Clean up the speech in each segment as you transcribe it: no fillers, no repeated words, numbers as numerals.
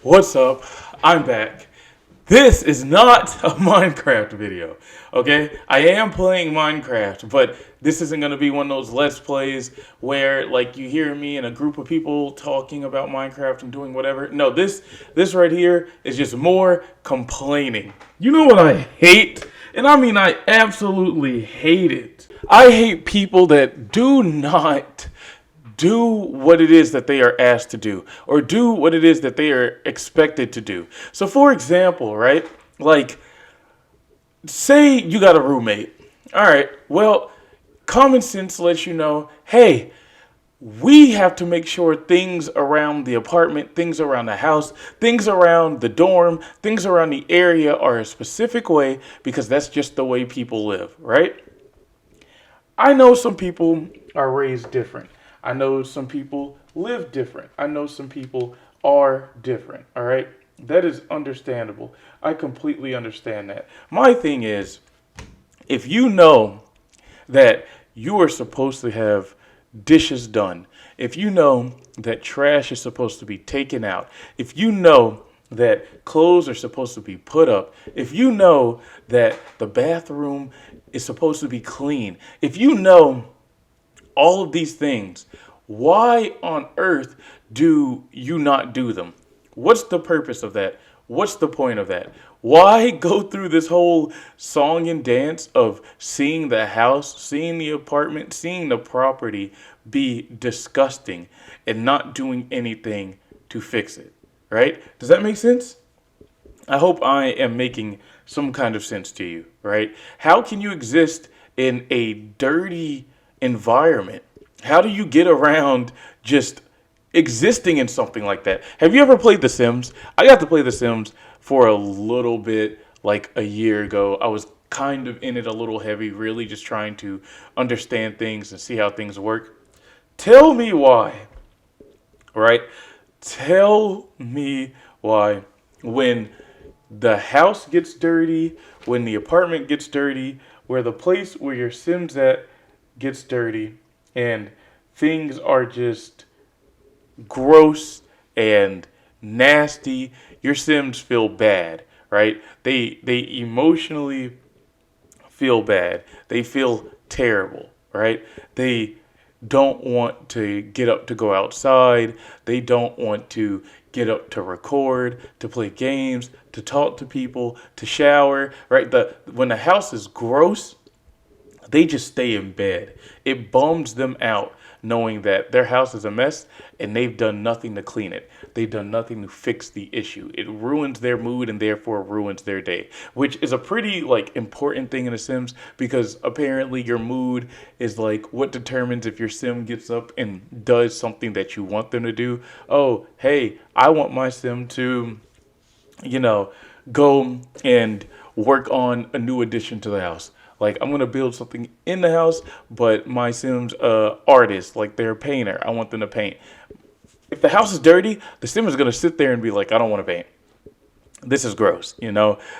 What's up? I'm back. This is not a Minecraft video, okay? I am playing Minecraft, but this isn't going to be one of those Let's Plays where, like, you hear me and a group of people talking about Minecraft and doing whatever. No, this right here is just more complaining. You know what I hate? And I mean, I absolutely hate it. I hate people that do not do what it is that they are asked to do or do what it is that they are expected to do. So for example, right? Like say you got a roommate. All right. Well, common sense lets you know, hey, we have to make sure things around the apartment, things around the house, things around the dorm, things around the area are a specific way because that's just the way people live, right? I know some people are raised different. I know some people live different. I know some people are different. All right. That is understandable. I completely understand that. My thing is, if you know that you are supposed to have dishes done, if you know that trash is supposed to be taken out, if you know that clothes are supposed to be put up, if you know that the bathroom is supposed to be clean, if you know all of these things, why on earth do you not do them? What's the purpose of that? What's the point of that? Why go through this whole song and dance of seeing the house, seeing the apartment, seeing the property be disgusting and not doing anything to fix it? Right? Does that make sense? I hope I am making some kind of sense to you, right? How can you exist in a dirty environment? How do you get around just existing in something like that? Have you ever played The Sims? I got to play The Sims for a little bit, like a year ago. I was kind of in it a little heavy, really just trying to understand things and see how things work. Tell me why, right? Tell me why when the house gets dirty, when the apartment gets dirty, where the place where your Sims at gets dirty, and things are just gross and nasty, your Sims feel bad, right? They emotionally feel bad. They feel terrible, right? They don't want to get up to go outside. They don't want to get up to record, to play games, to talk to people, to shower, right? The when the house is gross, they just stay in bed. It bums them out knowing that their house is a mess and they've done nothing to clean it. They've done nothing to fix the issue. It ruins their mood and therefore ruins their day, which is a pretty like important thing in The Sims because apparently your mood is like what determines if your Sim gets up and does something that you want them to do. Oh, hey, I want my Sim to you know, go and work on a new addition to the house. Like I'm gonna build something in the house, but my Sims artist, like they're a painter. I want them to paint. If the house is dirty, the Sim is gonna sit there and be like, I don't want to paint. This is gross.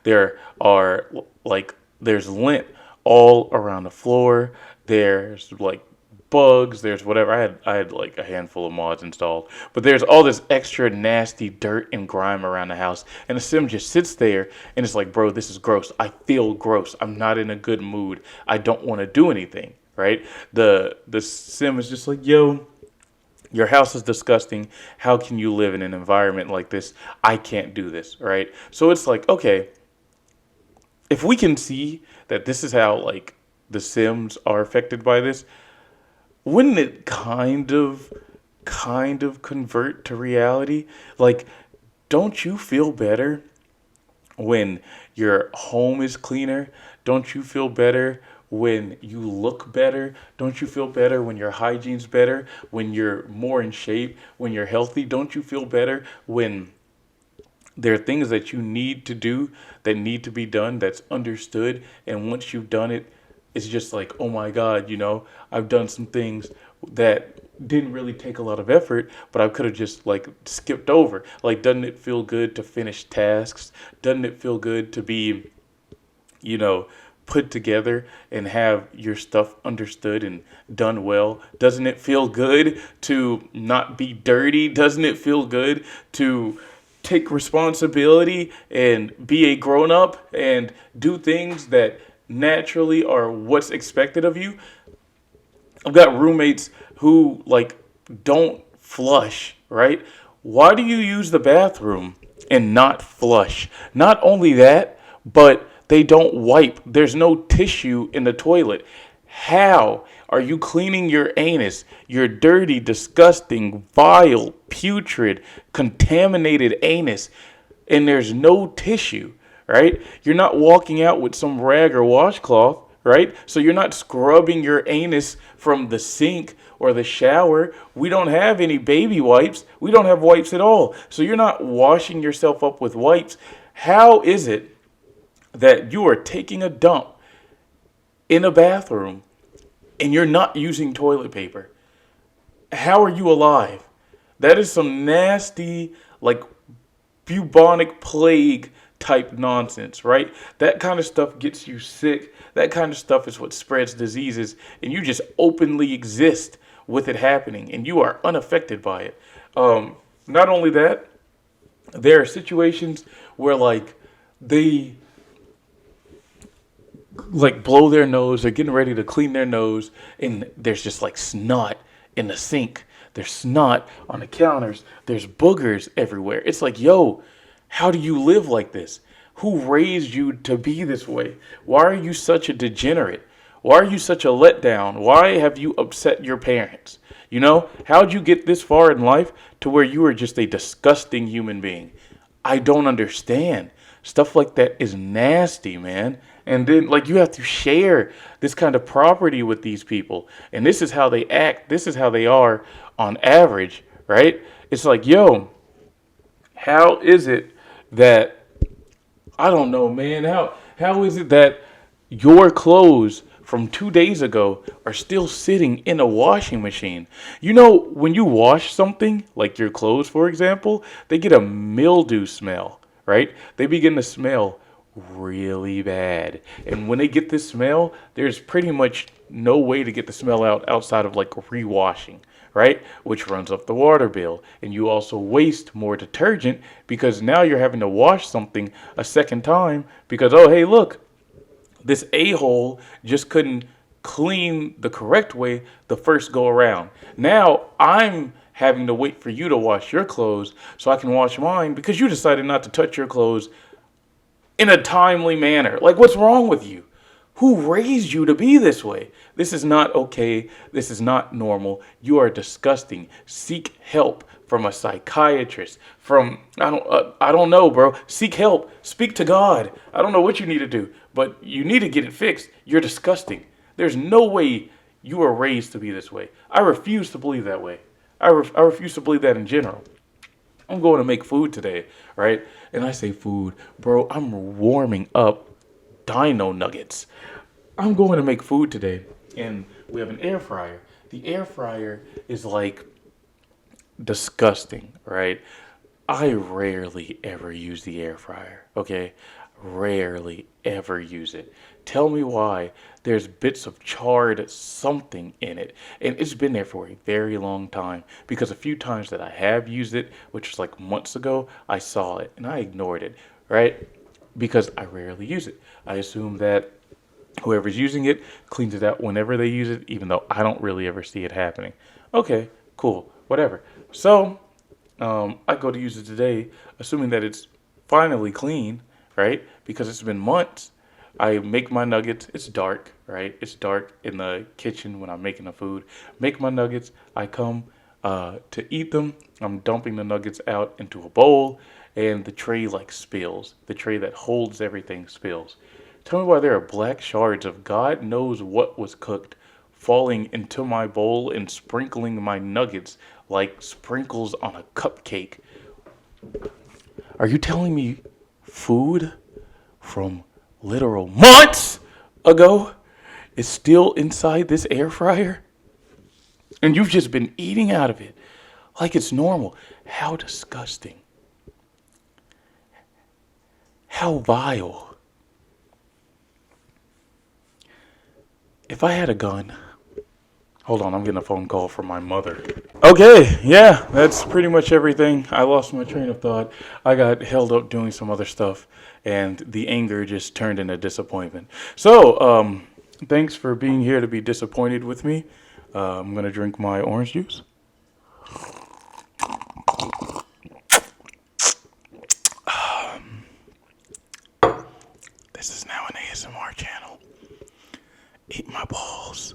There are like there's lint all around the floor. There's like bugs. There's whatever. I had like a handful of mods installed, but there's all this extra nasty dirt and grime around the house, and the Sim just sits there and it's like, bro, this is gross. I feel gross. I'm not in a good mood. I don't want to do anything. Right? The Sim is just like, yo, your house is disgusting. How can you live in an environment like this? I can't do this, right? So it's like, okay, if we can see that this is how like the Sims are affected by this, wouldn't it kind of convert to reality? Like, don't you feel better when your home is cleaner? Don't you feel better when you look better? Don't you feel better when your hygiene's better? When you're more in shape? When you're healthy? Don't you feel better when there are things that you need to do that need to be done that's understood, and once you've done it, it's just like, oh my god, I've done some things that didn't really take a lot of effort, but I could have just like skipped over. Like, doesn't it feel good to finish tasks? Doesn't it feel good to be, you know put together and have your stuff understood and done well? Doesn't it feel good to not be dirty? Doesn't it feel good to take responsibility and be a grown up and do things that naturally are what's expected of you. I've got roommates who like don't flush, right? Why do you use the bathroom and not flush? Not only that, but they don't wipe. There's no tissue in the toilet. How are you cleaning your anus, your dirty, disgusting, vile, putrid, contaminated anus, and there's no tissue, right? You're not walking out with some rag or washcloth, right? So you're not scrubbing your anus from the sink or the shower. We don't have any baby wipes. We don't have wipes at all. So you're not washing yourself up with wipes. How is it that you are taking a dump in a bathroom and you're not using toilet paper? How are you alive? That is some nasty, like, bubonic plague type nonsense, right? That kind of stuff gets you sick. That kind of stuff is what spreads diseases, and you just openly exist with it happening, and you are unaffected by it. Not only that, there are situations where they blow their nose, they're getting ready to clean their nose, and there's just like snot in the sink. There's snot on the counters. There's boogers everywhere. It's like, yo, how do you live like this? Who raised you to be this way? Why are you such a degenerate? Why are you such a letdown? Why have you upset your parents? You know, how'd you get this far in life to where you are just a disgusting human being? I don't understand. Stuff like that is nasty, man. And then, like, you have to share this kind of property with these people. And this is how they act. This is how they are on average, right? It's like, yo, how is it that, I don't know, man, how is it that your clothes from 2 days ago are still sitting in a washing machine? You know, when you wash something, like your clothes, for example, they get a mildew smell, right? They begin to smell really bad. And when they get this smell, there's pretty much no way to get the smell out outside of like rewashing, right? Which runs up the water bill. And you also waste more detergent because now you're having to wash something a second time because, oh, hey, look, this a-hole just couldn't clean the correct way the first go around. Now I'm having to wait for you to wash your clothes so I can wash mine because you decided not to touch your clothes in a timely manner. Like, what's wrong with you? Who raised you to be this way? This is not okay. This is not normal. You are disgusting. Seek help from a psychiatrist. From I don't know, bro. Seek help. Speak to God. I don't know what you need to do, but you need to get it fixed. You're disgusting. There's no way you were raised to be this way. I refuse to believe that way. I refuse to believe that in general. I'm going to make food today, right? And I say food, bro, I'm warming up dino nuggets. I'm going to make food today, and we have an air fryer. The air fryer is like disgusting, right? I rarely ever use the air fryer, okay? Rarely ever use it. Tell me why there's bits of charred something in it. And it's been there for a very long time because a few times that I have used it, which was like months ago, I saw it and I ignored it, right? Because I rarely use it. I assume that whoever's using it cleans it out whenever they use it, even though I don't really ever see it happening. Okay, cool, whatever. So, I go to use it today, assuming that it's finally clean, right? Because it's been months. I make my nuggets. It's dark, right? It's dark in the kitchen when I'm making the food. Make my nuggets. I come to eat them. I'm dumping the nuggets out into a bowl, and the tray like spills. The tray that holds everything spills. Tell me why there are black shards of God knows what was cooked falling into my bowl and sprinkling my nuggets like sprinkles on a cupcake. Are you telling me food from literal months ago is still inside this air fryer? And you've just been eating out of it like it's normal. How disgusting. How vile. If I had a gun, Hold on, I'm getting a phone call from my mother. Okay, yeah, that's pretty much everything. I lost my train of thought. I got held up doing some other stuff, and the anger just turned into disappointment. So, thanks for being here to be disappointed with me. I'm gonna drink my orange juice. This is now an ASMR channel. Eat my balls.